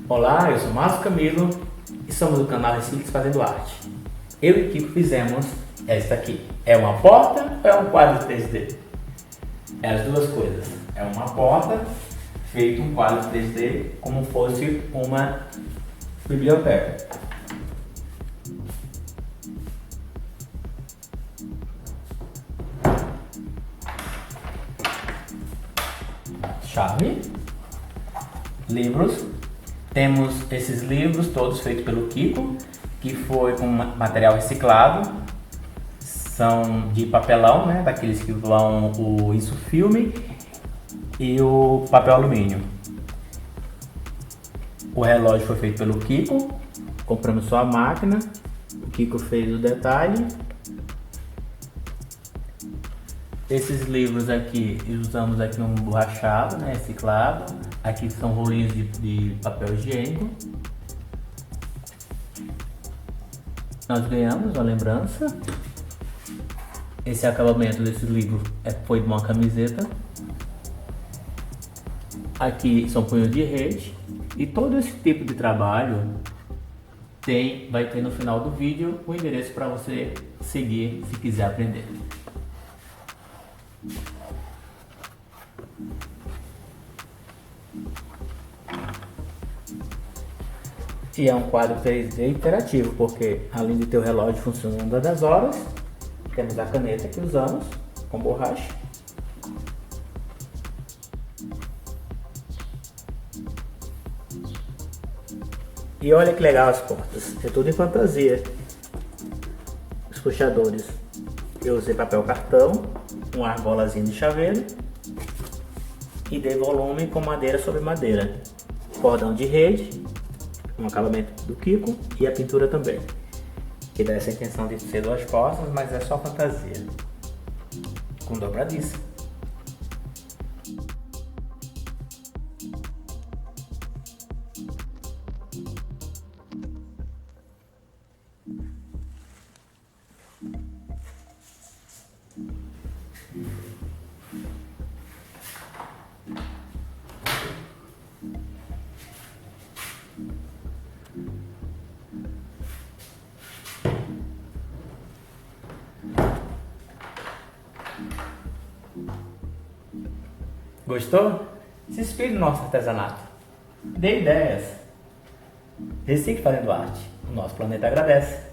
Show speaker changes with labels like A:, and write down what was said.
A: Olá, eu sou Márcio Camilo e somos do canal Recicles Fazendo Arte. Eu e Kiko fizemos esta aqui. É uma porta ou é um quadro 3D? É as duas coisas. É uma porta feito um quadro 3D como fosse uma biblioteca. Chave, livros. Temos esses livros todos feitos pelo Kiko, que foi com material reciclado. São de papelão, né? Daqueles que vão o Insufilme e o papel alumínio. O relógio foi feito pelo Kiko. Compramos só a máquina. O Kiko fez o detalhe. Esses livros aqui, usamos aqui um borrachado, né, reciclado. Aqui são rolinhos de papel higiênico. Nós ganhamos uma lembrança. Esse acabamento desse livro foi de uma camiseta. Aqui são punhos de rede. E todo esse tipo de trabalho vai ter no final do vídeo o endereço para você seguir se quiser aprender. E é um quadro 3D interativo, porque além de ter o relógio funcionando das horas, temos a caneta que usamos com borracha. E olha que legal as portas, é tudo em fantasia. Os puxadores, eu usei papel cartão, uma argolazinha de chaveiro e dei volume com madeira sobre madeira. Cordão de rede, um acabamento do Kiko e a pintura também, que dá essa intenção de ser duas portas, mas é só fantasia, com dobradiça. Gostou? Se inspire no nosso artesanato. Dê ideias. Recicle Fazendo Arte. O nosso planeta agradece.